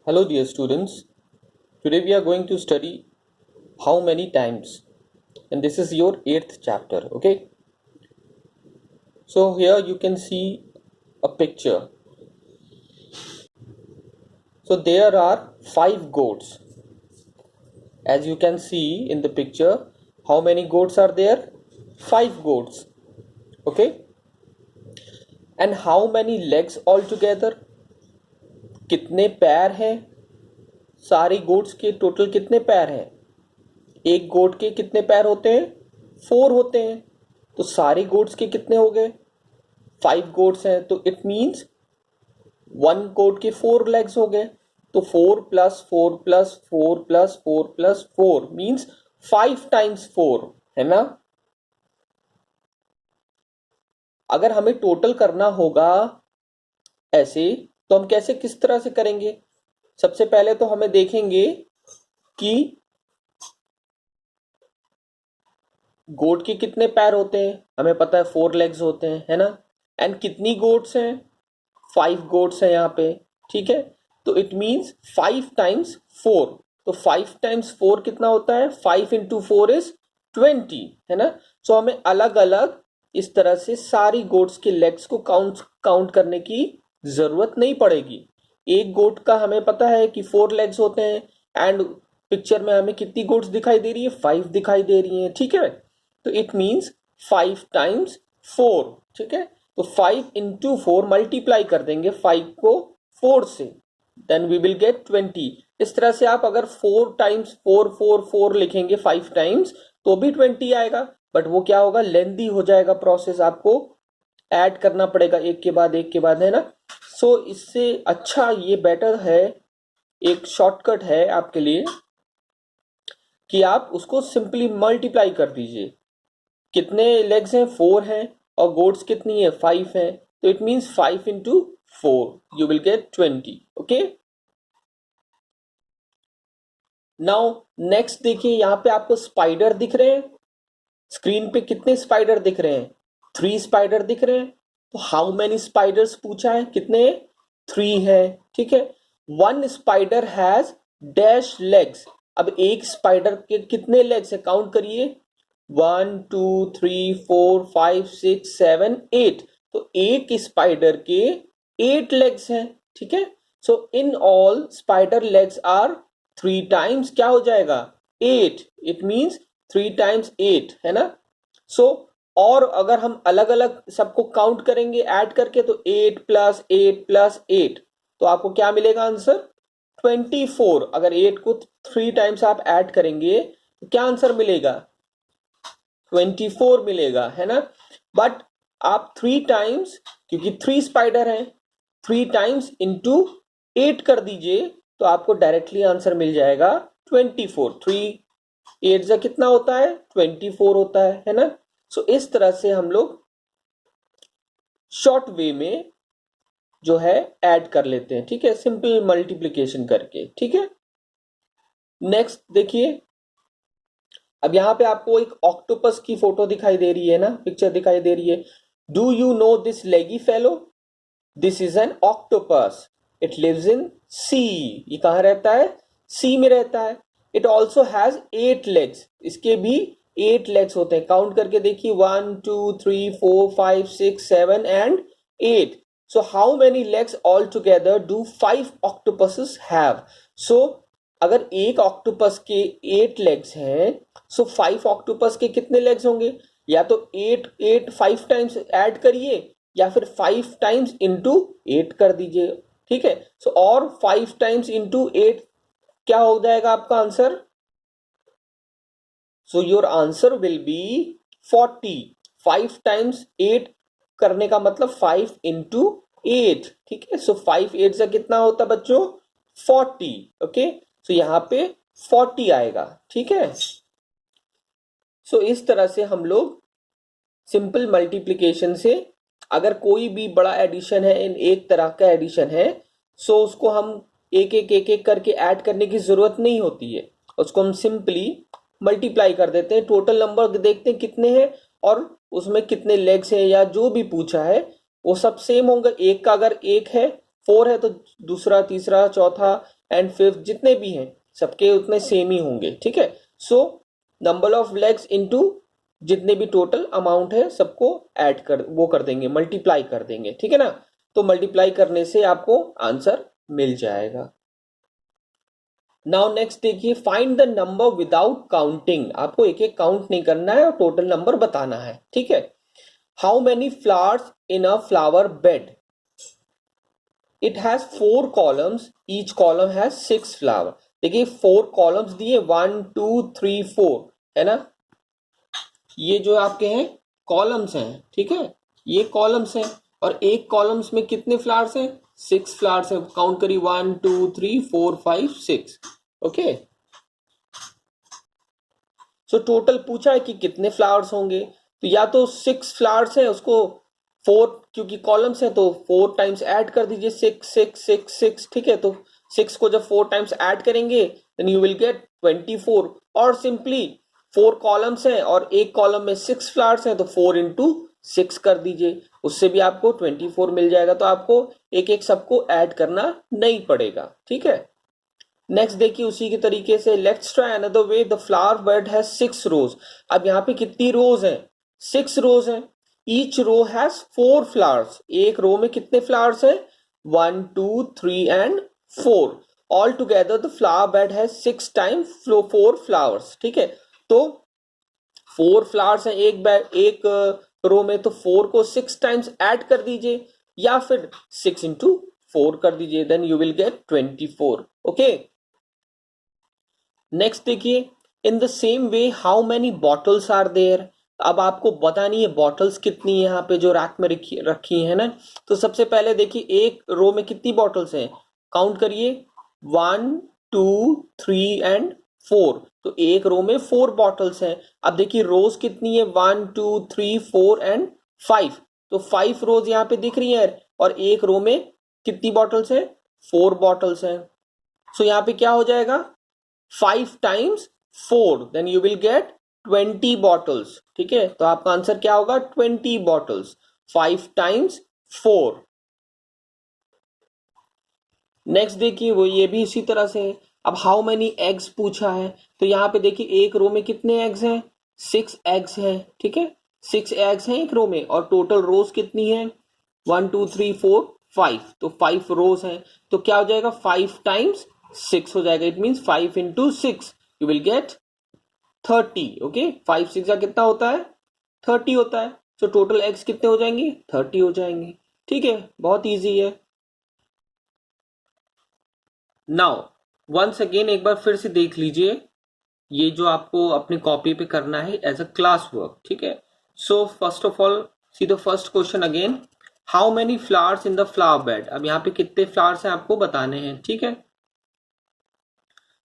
Hello dear students, today we are going to study how many times, and this is your 8th chapter, okay? So here you can see a picture. So there are 5 goats. As you can see in the picture, how many goats are there? 5 goats, okay? And how many legs altogether? कितने पैर हैं? सारी goats के total कितने पैर हैं? एक गोट के कितने पैर होते हैं? 4 होते हैं। तो सारे गोट्स के कितने हो गए? 5 गोट्स हैं, तो इट मीन्स 1 गोट के 4 लेग्स हो गए। तो 4 + 4 + 4 + 4 + 4 मीन्स 5 टाइम्स 4 है ना। अगर हमें टोटल करना होगा ऐसे, तो हम कैसे किस तरह से करेंगे? सबसे पहले तो हमें देखेंगे कि गोट के कितने पैर होते हैं। हमें पता है 4 लेग्स होते हैं, है ना। एंड कितनी गोट्स हैं? 5 गोट्स हैं यहाँ पे, ठीक है। तो इट मीन्स 5 टाइम्स 4। तो 5 टाइम्स 4 कितना होता है? 5 × 4 = 20, है ना। सो हमें अलग अलग इस तरह से सारी गोट्स के लेग्स को काउंट करने की जरूरत नहीं पड़ेगी। एक गोट का हमें पता है कि 4 लेग्स होते हैं, एंड पिक्चर में हमें कितनी गोट्स दिखाई दे रही है? 5 दिखाई दे रही है, ठीक है। तो इट मीन्स 5 टाइम्स 4, ठीक है। तो 5 × 4 मल्टीप्लाई कर देंगे 5 को 4 से, देन वी विल गेट 20। इस तरह से आप अगर 4 टाइम्स 4 4 4 लिखेंगे 5 टाइम्स तो भी 20 आएगा, बट वो क्या होगा? लेंदी हो जाएगा प्रोसेस, आपको ऐड करना पड़ेगा एक के बाद एक के बाद, है ना। सो इससे अच्छा ये बेटर है, एक शॉर्टकट है आपके लिए कि आप उसको सिंपली मल्टीप्लाई कर दीजिए। कितने लेग्स हैं? 4 हैं, और गोट्स कितनी है? 5 हैं। तो it means 5 × 4 you will get 20, okay. Now next देखिए, यहां पे आपको स्पाइडर दिख रहे हैं। स्क्रीन पे कितने स्पाइडर दिख रहे हैं? 3 स्पाइडर दिख रहे हैं। तो हाउ मेनी स्पाइडर्स पूछा है, कितने? 3 है, ठीक है। 1 स्पाइडर हैज डैश लेग्स। अब एक स्पाइडर के कितने लेग्स है? काउंट करिए। 1 2 3 4 5 6 7 8। तो एक स्पाइडर के 8 लेग्स हैं, ठीक है। So in all spider legs are 3 times क्या हो जाएगा? 8। इट मीन्स 3 टाइम्स 8, है ना। सो और अगर हम अलग अलग सबको काउंट करेंगे ऐड करके, तो 8 + 8 + 8, तो आपको क्या मिलेगा आंसर? 24। अगर 8 को 3 टाइम्स आप ऐड करेंगे तो क्या आंसर मिलेगा? 24 मिलेगा, है ना। बट आप 3 टाइम्स, क्योंकि 3 स्पाइडर हैं, 3 टाइम्स × 8 कर दीजिए, तो आपको डायरेक्टली आंसर मिल जाएगा 24। 3 8 जा कितना होता है? 24 होता है ना। सो इस तरह से हम लोग शॉर्ट वे में जो है ऐड कर लेते हैं, ठीक है, सिंपल मल्टीप्लिकेशन करके, ठीक है। नेक्स्ट देखिए, अब यहां पे आपको एक ऑक्टोपस की फोटो दिखाई दे रही है ना, पिक्चर दिखाई दे रही है। Do you know this leggy fellow? This is an octopus. It lives in sea. ये कहां रहता है? सी में रहता है। It also has 8 legs. इसके भी 8 लेग्स होते हैं। काउंट करके देखिए, 1 2 3 4 5 6 7 and 8। So how many legs all together do 5 octopuses have? So अगर एक ऑक्टोपस के 8 लेग्स हैं, सो 5 ऑक्टोपस के कितने लेग्स होंगे? या तो 8 5 टाइम्स ऐड करिए, या फिर 5 टाइम्स × 8 कर दीजिए, ठीक है। सो और 5 टाइम्स × 8 क्या हो जाएगा आपका answer? So your answer will be 40। 5 times 8 करने का मतलब 5 × 8, ठीक है। सो 5 8 से कितना होता है बच्चों? 40, ओके। सो यहां पे 40 आएगा, ठीक है। सो इस तरह से हम लोग सिंपल मल्टीप्लिकेशन से, अगर कोई भी बड़ा एडिशन है, इन एक तरह का एडिशन है, सो उसको हम एक एक करके ऐड करने की जरूरत नहीं होती है। उसको हम सिंपली मल्टीप्लाई कर देते हैं, टोटल नंबर देखते हैं कितने हैं और उसमें कितने लेग्स हैं, या जो भी पूछा है वो सब सेम होंगे। एक का अगर 1 है, 4 है, तो दूसरा तीसरा चौथा एंड फिफ्थ जितने भी हैं सबके उतने सेम ही होंगे, ठीक है। So number of legs into जितने भी टोटल अमाउंट है सबको ऐड कर वो कर देंगे, मल्टीप्लाई कर देंगे, ठीक है ना। तो मल्टीप्लाई करने से आपको आंसर मिल जाएगा। नाउ नेक्स्ट देखिए, find the number without counting. आपको एक एक काउंट नहीं करना है और टोटल नंबर बताना है, ठीक है। How many flowers in a flower bed? It has 4 columns, each column has 6 flower. देखिए 4 कॉलम्स दिए, 1 2 3 4, है ना। ये जो आपके हैं कॉलम्स हैं, ठीक है, ये कॉलम्स हैं। और एक कॉलम्स में कितने फ्लावर्स हैं? 6 फ्लावर्स हैं। काउंट करिए, 1 2 3 4 5 6। ओके, सो टोटल पूछा है कि कितने फ्लावर्स होंगे, तो या तो 6 फ्लावर्स है उसको 4, क्योंकि कॉलम्स है तो 4 टाइम्स ऐड कर दीजिए, 6 6 6 6, ठीक है। तो 6 को जब 4 टाइम्स ऐड करेंगे देन यू विल गेट 24। और सिंपली 4 कॉलम्स हैं और एक कॉलम में 6 फ्लावर्स हैं तो 4 इंटू 6 कर दीजिए, उससे भी आपको 24 मिल जाएगा। तो आपको एक एक सबको ऐड करना नहीं पड़ेगा, ठीक है। नेक्स्ट देखिए उसी के तरीके से, let's try another way, the flower bed has 6 rows. अब यहाँ पे कितनी रोज हैं? 6 रोज हैं। Each row has 4 flowers. एक रो में कितने फ्लावर्स हैं? 1 2 3 and 4। All together the flower bed has 6 times 4 flowers, ठीक है। तो 4 फ्लावर्स हैं एक रो में, तो 4 को 6 टाइम्स ऐड कर दीजिए या फिर 6 इंटू 4 कर दीजिए, then you will get 24। Okay, next देखिए, in the same way how many bottles are there. अब आपको बतानी है बॉटल्स कितनी है यहाँ पे जो रैक में रखी है ना। तो सबसे पहले देखिए एक रो में कितनी बॉटल्स हैं, काउंट करिए, 1 2 3 एंड 4। तो एक रो में 4 बॉटल्स हैं। अब देखिए रोज कितनी है, 1 2 3 4 एंड 5। तो 5 रोज यहाँ पे दिख रही है और एक रो में कितनी बॉटल्स हैं? 4 बॉटल्स हैं। सो यहाँ पे क्या हो जाएगा, 5 times 4, then you will get 20 bottles, ठीक है। तो आपका आंसर क्या होगा, 20 बॉटल्स, 5 टाइम्स 4। नेक्स्ट देखिए वो ये भी इसी तरह से है। अब हाउ मेनी एग्स पूछा है, तो यहाँ पे देखिए एक रो में कितने एग्स हैं? 6 एग्स हैं, ठीक है। 6 एग्स हैं एक रो में और टोटल रोज कितनी है? 1 2 3 4 5। तो 5 रोज हैं। तो क्या हो जाएगा, 5 टाइम्स 6 हो जाएगा। It means 5 into 6 you will gate 30। Okay, 5 6 का कितना होता है? 30 होता है। तो टोटल एग्स कितने हो जाएंगे? 30 हो जाएंगे, ठीक है। बहुत इजी है। नाउ वंस अगेन एक बार फिर से देख लीजिए, ये जो आपको अपनी कॉपी पे करना है एज अ क्लास वर्क, ठीक है। So first of all see the first question again, how many flowers in the flower bed. अब यहाँ पे कितने फ्लावर्स हैं आपको बताने हैं, ठीक है।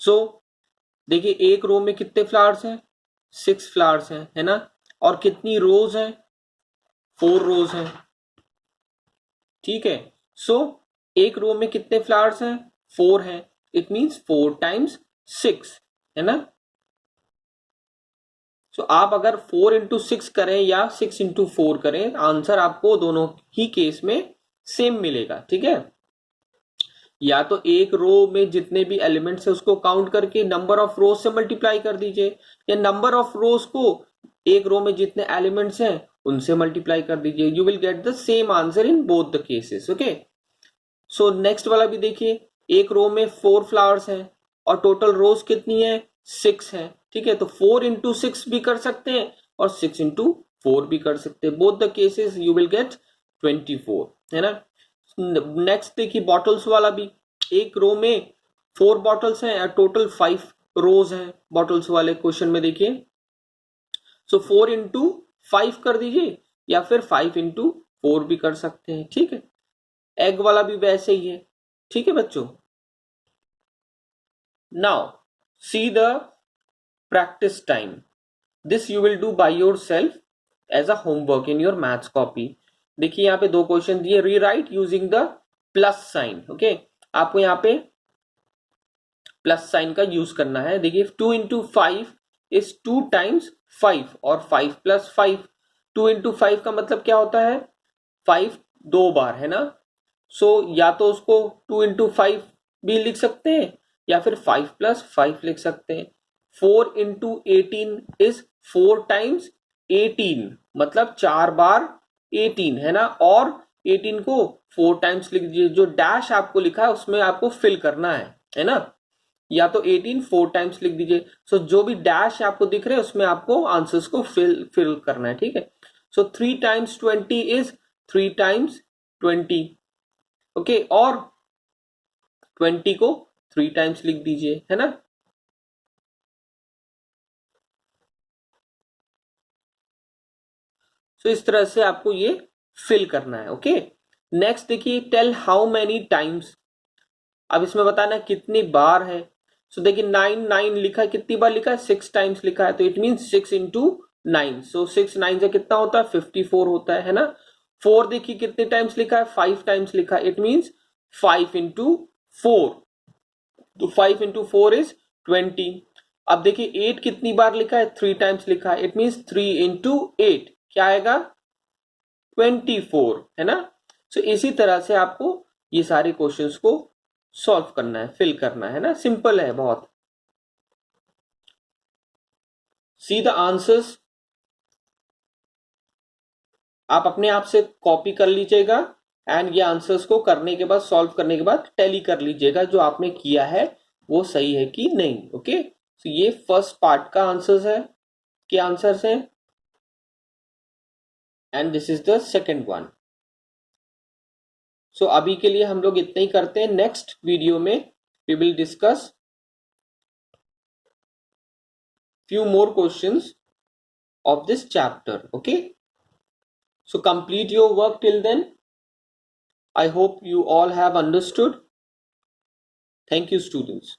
सो देखिए एक रो में कितने फ्लावर्स हैं? 6 फ्लावर्स हैं, है ना। और कितनी रोज हैं? 4 रोज हैं, ठीक है। सो एक रो में कितने फ्लावर्स हैं? 4 हैं। इट मींस 4 टाइम्स 6, है ना। सो आप अगर 4 इंटू 6 करें या 6 इंटू 4 करें, आंसर आपको दोनों ही केस में सेम मिलेगा, ठीक है। या तो एक रो में जितने भी एलिमेंट्स है उसको काउंट करके नंबर ऑफ रोज से मल्टीप्लाई कर दीजिए, या नंबर ऑफ रोज को एक रो में जितने एलिमेंट्स हैं उनसे मल्टीप्लाई कर दीजिए। You will get the same answer in both the cases. Okay, so next वाला भी देखिए, एक रो में 4 फ्लावर्स हैं और टोटल रोज कितनी है? 6 है, ठीक है। तो 4 इंटू 6 भी कर सकते हैं और 6 इंटू 4 भी कर सकते हैं। Both the cases you will get 24, है ना। नेक्स्ट देखिए बॉटल्स वाला भी, एक रो में 4 बॉटल्स हैं और टोटल 5 रोज हैं बॉटल्स वाले क्वेश्चन में देखिए। सो 4 इंटू 5 कर दीजिए या फिर 5 इंटू 4 भी कर सकते हैं, ठीक है। एग वाला भी वैसे ही है, ठीक है बच्चों। Now see the practice time. This you will do by yourself as a homework in your maths copy. देखिए यहाँ पे 2 क्वेश्चन दिए, rewrite using the plus sign. Okay, आपको यहाँ पे प्लस साइन का यूज करना है। देखिए 2 इंटू 5 इज 2 टाइम्स 5 और 5 प्लस 5। 2 इंटू 5 का मतलब क्या होता है? 5 2 बार, है ना। सो या तो उसको 2 इंटू 5 भी लिख सकते हैं या फिर 5+5 लिख सकते हैं। 4 इंटू 18 इज 4 टाइम्स 18, मतलब 4 बार 18 है ना। और 18 को 4 टाइम्स लिख दीजिए। जो डैश आपको लिखा है उसमें आपको फिल करना है ना। या तो 18 4 टाइम्स लिख दीजिए। सो जो भी डैश आपको दिख रहे हैं उसमें आपको आंसर्स को फिल करना है, ठीक है। सो 3 टाइम्स 20 इज 3 टाइम्स 20, ओके। और 20 को 3 टाइम्स लिख दीजिए, है ना। सो इस तरह से आपको ये फिल करना है, ओके। नेक्स्ट देखिए, टेल हाउ मेनी टाइम्स। अब इसमें बताना कितनी बार है। सो देखिए 9 लिखा है, कितनी बार लिखा है, 6 टाइम्स लिखा है, तो इट मीन 6 इंटू 9। सो 6 9 से कितना होता है, 54 होता है ना। 4 देखिए कितने टाइम्स लिखा है, 5 टाइम्स लिखा है, इट मीन्स 5 इंटू 4। तो 5 इंटू 4 इज 20। अब देखिए 8 कितनी बार लिखा है, 3 टाइम्स लिखा है, इट मीन्स 3 इंटू 8 क्या आएगा, 24, है ना। सो इसी तरह से आपको ये सारे क्वेश्चंस को सॉल्व करना है, फिल करना है ना। सिंपल है बहुत। सी द आंसर्स, आप अपने आप से कॉपी कर लीजिएगा एंड ये आंसर्स को करने के बाद, सॉल्व करने के बाद टैली कर लीजिएगा जो आपने किया है वो सही है कि नहीं, ओके। तो ये फर्स्ट पार्ट का आंसर्स है, के आंसर्स हैं, and this is the second one. So अभी के लिए हम लोग इतना ही करते हैं। नेक्स्ट वीडियो में we will discuss few more questions of this chapter, okay. So complete your work till then. I hope you all have understood. Thank you, students.